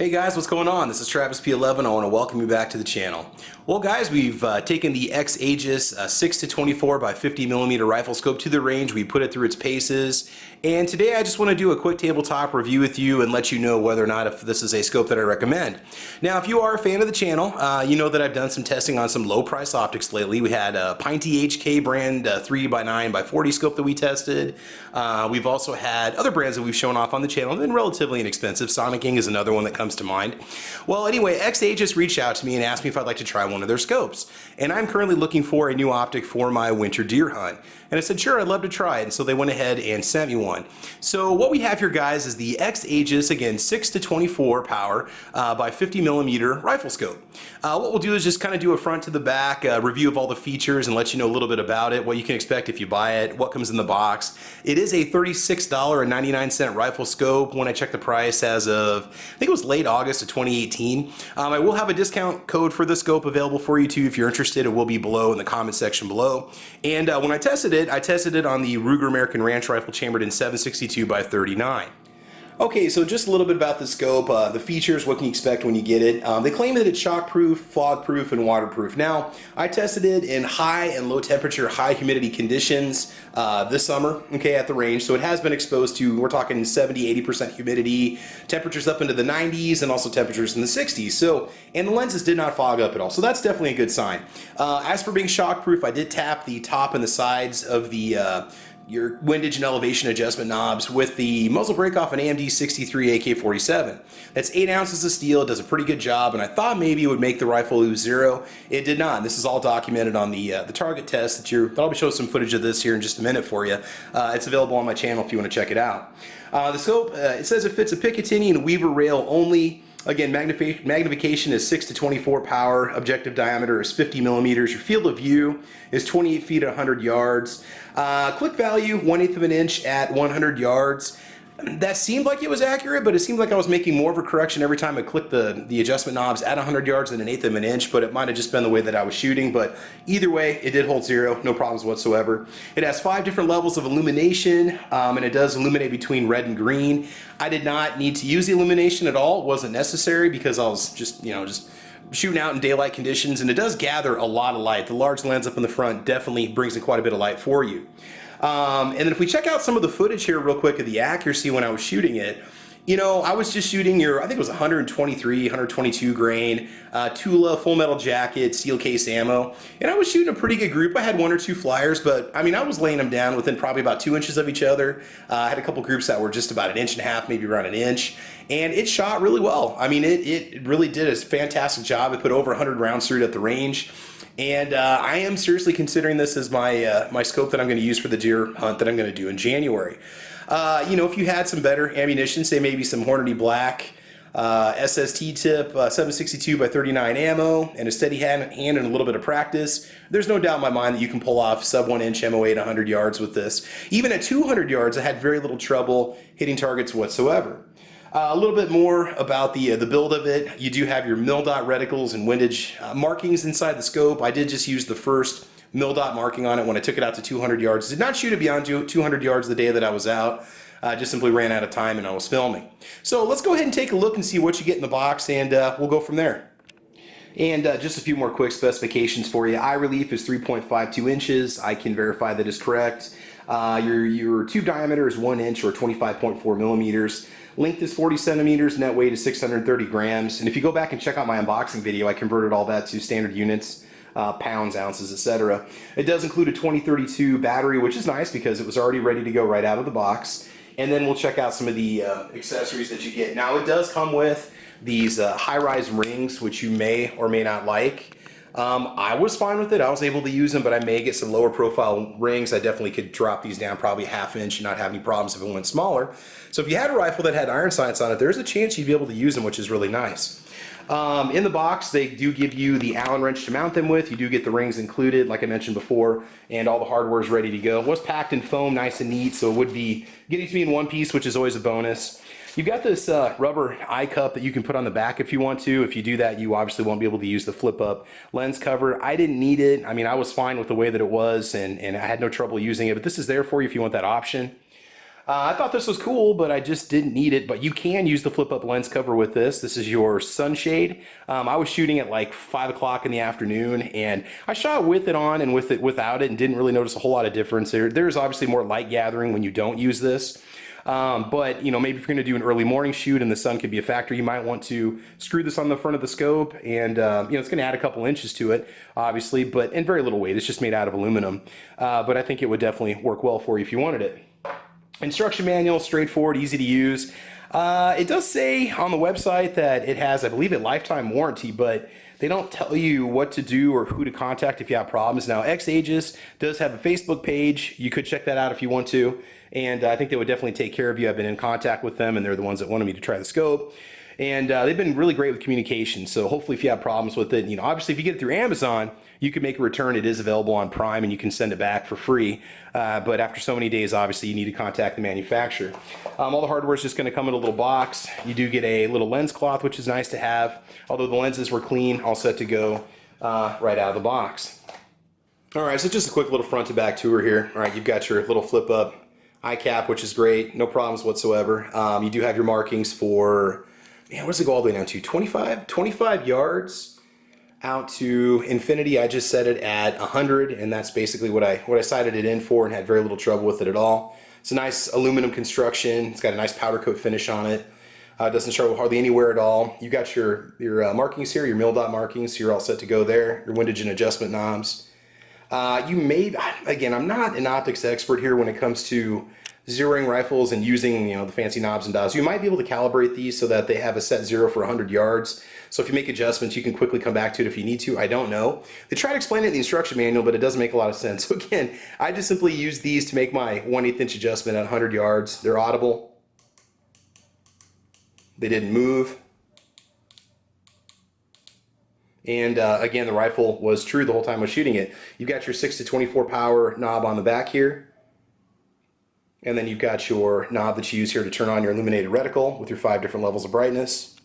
Hey guys, what's going on? This is Travis P11. I want to welcome you back to the channel. Well guys, we've taken the X-Aegis 6 to 24 by 50 millimeter rifle scope to the range. We put it through its paces, and today I just want to do a quick tabletop review with you and let you know whether or not if this is a scope that I recommend. Now, if you are a fan of the channel, you know that I've done some testing on some low price optics lately. We had a Pinty HK brand 3x9 by 40 scope that we tested. We've also had other brands that we've shown off on the channel. They've been relatively inexpensive. Sonic King is another one that comes to mind. Well, anyway, X-Aegis reached out to me and asked me if I'd like to try one of their scopes. And I'm currently looking for a new optic for my winter deer hunt. And I said, sure, I'd love to try it. And so they went ahead and sent me one. So what we have here, guys, is the X-Aegis, again, 6 to 24 power by 50 millimeter rifle scope. What we'll do is just kind of do a front to the back review of all the features and let you know a little bit about it, what you can expect if you buy it, what comes in the box. It is a $36.99 rifle scope when I checked the price as of, I think it was late August of 2018. I will have a discount code for the scope available for you too if you're interested. It will be below in the comment section below. And when I tested it on the Ruger American Ranch rifle chambered in 7.62 by 39. Okay, so just a little bit about the scope, the features, what can you expect when you get it. They claim that it's shockproof, fog-proof, and waterproof. Now, I tested it in high and low temperature, high humidity conditions this summer, okay, at the range. So it has been exposed to, we're talking 70–80% humidity, temperatures up into the 90s, and also temperatures in the 60s. So, and the lenses did not fog up at all. So that's definitely a good sign. As for being shockproof, I did tap the top and the sides of the your windage and elevation adjustment knobs with the muzzle brake off an AMD 63 AK-47. That's 8 ounces of steel. It does a pretty good job, and I thought maybe it would make the rifle lose zero. It did not. This is all documented on the target test that I'll be showing some footage of this here in just a minute for you. It's available on my channel if you want to check it out. The scope, it says it fits a Picatinny and Weaver rail only. Again, magnification is 6 to 24 power, objective diameter is 50 millimeters, your field of view is 28 feet at 100 yards. Click value, 1/8 of an inch at 100 yards. That seemed like it was accurate, but it seemed like I was making more of a correction every time I clicked the adjustment knobs at 100 yards than 1/8 of an inch, but it might have just been the way that I was shooting. But either way, it did hold zero, no problems whatsoever. It has 5 different levels of illumination, and it does illuminate between red and green. I did not need to use the illumination at all. It wasn't necessary because I was just shooting out in daylight conditions, and it does gather a lot of light. The large lens up in the front definitely brings in quite a bit of light for you. And then if we check out some of the footage here real quick of the accuracy when I was shooting it, I was just shooting I think it was 123, 122 grain, Tula full metal jacket, steel case ammo, and I was shooting a pretty good group. I had 1 or 2 flyers, but I mean, I was laying them down within probably about 2 inches of each other. I had a couple groups that were just about 1.5 inches, maybe around 1 inch, and it shot really well. I mean, it really did a fantastic job. It put over 100 rounds through it at the range. And I am seriously considering this as my my scope that I'm going to use for the deer hunt that I'm going to do in January. If you had some better ammunition, say maybe some Hornady Black, SST tip, 7.62 by 39 ammo, and a steady hand and a little bit of practice, there's no doubt in my mind that you can pull off sub 1 inch MOA at 100 yards with this. Even at 200 yards, I had very little trouble hitting targets whatsoever. A little bit more about the build of it. You do have your mil dot reticles and windage markings inside the scope. I did just use the first mil dot marking on it when I took it out to 200 yards. Did not shoot it beyond 200 yards the day that I was out. Just simply ran out of time and I was filming. So let's go ahead and take a look and see what you get in the box, and we'll go from there. And just a few more quick specifications for you. Eye relief is 3.52 inches. I can verify that is correct. Your tube diameter is 1 inch or 25.4 millimeters. Length is 40 centimeters, net weight is 630 grams. And if you go back and check out my unboxing video, I converted all that to standard units, pounds, ounces, etc. It does include a 2032 battery, which is nice because it was already ready to go right out of the box. And then we'll check out some of the accessories that you get. Now, it does come with these high-rise rings, which you may or may not like. I was fine with it. I was able to use them, but I may get some lower profile rings. I definitely could drop these down probably 1/2 inch and not have any problems if it went smaller. So if you had a rifle that had iron sights on it, there's a chance you'd be able to use them, which is really nice. In the box, they do give you the Allen wrench to mount them with. You do get the rings included, like I mentioned before, and all the hardware is ready to go. It was packed in foam, nice and neat, so it would be getting to me in one piece, which is always a bonus. You've got this rubber eye cup that you can put on the back if you want to. If you do that, you obviously won't be able to use the flip up lens cover. I didn't need it. I mean, I was fine with the way that it was, and I had no trouble using it, but this is there for you if you want that option. I thought this was cool, but I just didn't need it. But you can use the flip-up lens cover with this. This is your sunshade. I was shooting at like 5 o'clock in the afternoon, and I shot with it on and with it without it, and didn't really notice a whole lot of difference. There's obviously more light gathering when you don't use this. But you know, maybe if you're going to do an early morning shoot and the sun could be a factor, you might want to screw this on the front of the scope, and you know, it's going to add a couple inches to it, obviously, but and very little weight. It's just made out of aluminum, but I think it would definitely work well for you if you wanted it. Instruction manual, straightforward, easy to use. It does say on the website that it has, I believe, a lifetime warranty, but they don't tell you what to do or who to contact if you have problems. Now, XAegis does have a Facebook page. You could check that out if you want to, and I think they would definitely take care of you. I've been in contact with them, and they're the ones that wanted me to try the scope. And they've been really great with communication, so hopefully if you have problems with it, you know, obviously if you get it through Amazon, you can make a return. It is available on Prime, and you can send it back for free. But after so many days, obviously you need to contact the manufacturer. All the hardware is just going to come in a little box. You do get a little lens cloth, which is nice to have, although the lenses were clean, all set to go right out of the box. All right, so just a quick little front to back tour here. All right, you've got your little flip up eye cap, which is great, no problems whatsoever. You do have your markings for, man, what does it go all the way down to? 25 yards out to infinity. I just set it at 100, and that's basically what I sighted it in for, and had very little trouble with it at all. It's a nice aluminum construction. It's got a nice powder coat finish on it. It doesn't show hardly anywhere at all. You got your markings here, your mil dot markings. So you're all set to go there. Your windage and adjustment knobs. You may, again, I'm not an optics expert here when it comes to zeroing rifles and using, you know, the fancy knobs and dials. You might be able to calibrate these so that they have a set zero for 100 yards. So if you make adjustments, you can quickly come back to it if you need to. I don't know. They try to explain it in the instruction manual, but it doesn't make a lot of sense. So again, I just simply use these to make my 1/8 inch adjustment at 100 yards. They're audible. They didn't move. And again, the rifle was true the whole time I was shooting it. You've got your 6 to 24 power knob on the back here. And then you've got your knob that you use here to turn on your illuminated reticle with your 5 different levels of brightness.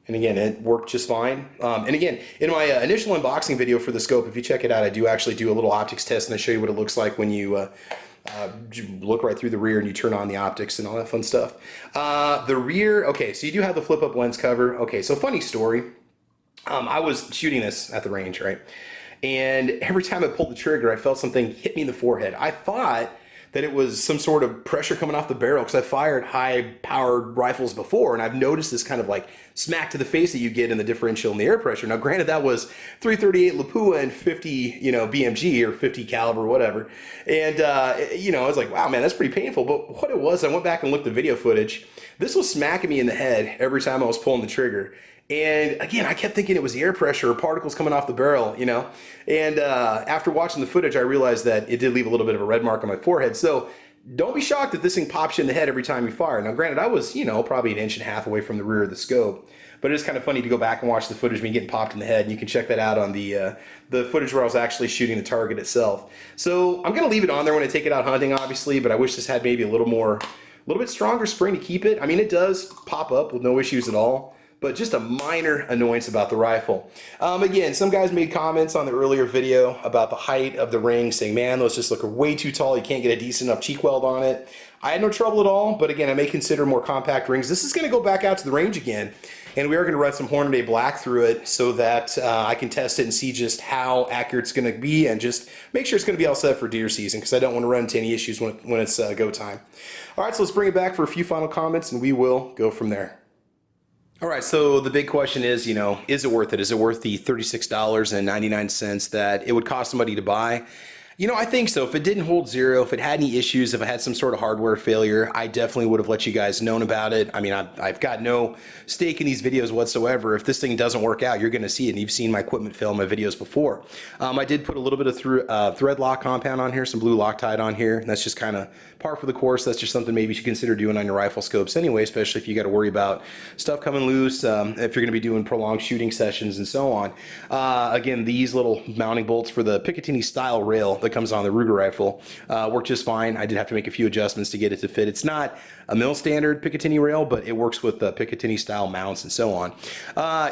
And again, it worked just fine. And again, in my initial unboxing video for the scope, if you check it out, I do actually do a little optics test, and I show you what it looks like when you look right through the rear and you turn on the optics and all that fun stuff. The rear, okay, so you do have the flip-up lens cover. Okay, so funny story. I was shooting this at the range, right? And every time I pulled the trigger, I felt something hit me in the forehead. I thought that it was some sort of pressure coming off the barrel, because I fired high-powered rifles before, and I've noticed this kind of like smack to the face that you get in the differential in the air pressure. Now, granted, that was 338 Lapua and 50, you know, BMG or 50 caliber, whatever. And you know, I was like, wow, man, that's pretty painful. But what it was, I went back and looked at the video footage. This was smacking me in the head every time I was pulling the trigger. And again, I kept thinking it was the air pressure or particles coming off the barrel, you know. And after watching the footage, I realized that it did leave a little bit of a red mark on my forehead. So don't be shocked that this thing pops you in the head every time you fire. Now, granted, I was, you know, probably 1.5 inches away from the rear of the scope. But it is kind of funny to go back and watch the footage of me getting popped in the head. And you can check that out on the footage where I was actually shooting the target itself. So I'm going to leave it on there when I take it out hunting, obviously. But I wish this had maybe a little bit stronger spring to keep it. I mean, it does pop up with no issues at all, but just a minor annoyance about the rifle. Again, some guys made comments on the earlier video about the height of the ring, saying, man, those just look way too tall. You can't get a decent enough cheek weld on it. I had no trouble at all, but again, I may consider more compact rings. This is gonna go back out to the range again, and we are gonna run some Hornady Black through it so that I can test it and see just how accurate it's gonna be, and just make sure it's gonna be all set for deer season, because I don't wanna run into any issues when it's go time. All right, so let's bring it back for a few final comments, and we will go from there. All right, so the big question is, you know, is it worth it? Is it worth the $36.99 that it would cost somebody to buy? You know, I think so. If it didn't hold zero, if it had any issues, if it had some sort of hardware failure, I definitely would have let you guys known about it. I mean, I've got no stake in these videos whatsoever. If this thing doesn't work out, you're going to see it. And you've seen my equipment fail in my videos before. I did put a little bit of thread lock compound on here, some blue Loctite on here. And that's just kind of par for the course. That's just something maybe you should consider doing on your rifle scopes anyway, especially if you got to worry about stuff coming loose, if you're going to be doing prolonged shooting sessions and so on. Again, these little mounting bolts for the Picatinny style rail, the that comes on the Ruger rifle worked just fine. I did have to make a few adjustments to get it to fit. It's not a mill standard Picatinny rail, but it works with Picatinny style mounts and so on.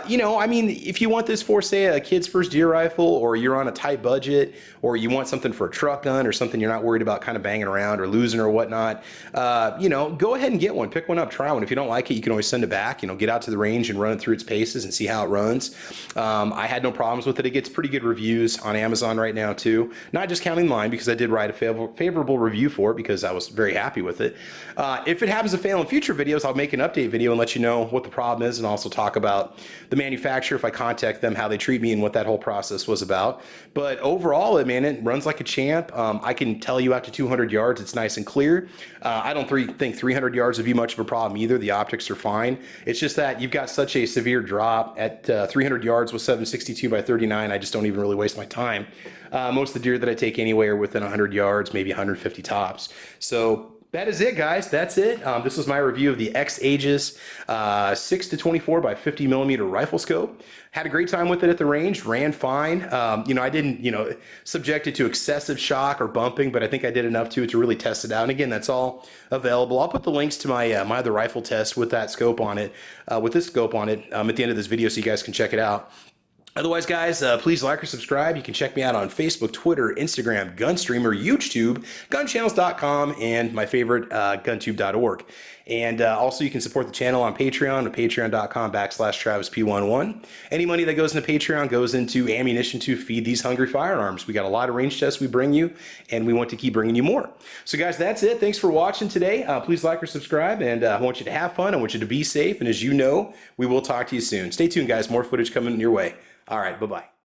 You know, I mean, if you want this for, say, a kid's first deer rifle, or you're on a tight budget, or you want something for a truck gun or something you're not worried about kind of banging around or losing or whatnot, you know, go ahead and get one. Pick one up, try one. If you don't like it, you can always send it back. You know, get out to the range and run it through its paces and see how it runs. I had no problems with it. It gets pretty good reviews on Amazon right now too. Not just counting mine, because I did write a favorable review for it because I was very happy with it. If it happens to fail in future videos, I'll make an update video and let you know what the problem is, and also talk about the manufacturer if I contact them, how they treat me, and what that whole process was about. But overall, man, it runs like a champ. I can tell you out to 200 yards, it's nice and clear. I don't think 300 yards would be much of a problem either. The optics are fine. It's just that you've got such a severe drop at 300 yards with 7.62 by 39. I just don't even really waste my time. Most of the deer that I take anywhere within 100 yards, maybe 150 tops. So that is it, guys. That's it. This was my review of the X-Aegis 6-24 by 50 millimeter rifle scope. Had a great time with it at the range. Ran fine. You know, I didn't, you know, subject it to excessive shock or bumping, but I think I did enough to really test it out. And again, that's all available. I'll put the links to my my other rifle test with that scope on it, with this scope on it, at the end of this video, so you guys can check it out. Otherwise, guys, please like or subscribe. You can check me out on Facebook, Twitter, Instagram, Gunstreamer, UGEtube, gunchannels.com, and my favorite, guntube.org. And also, you can support the channel on Patreon at patreon.com/TravisP11. Any money that goes into Patreon goes into ammunition to feed these hungry firearms. We got a lot of range tests we bring you, and we want to keep bringing you more. So, guys, that's it. Thanks for watching today. Please like or subscribe, and I want you to have fun. I want you to be safe, and as you know, we will talk to you soon. Stay tuned, guys. More footage coming your way. All right, bye-bye.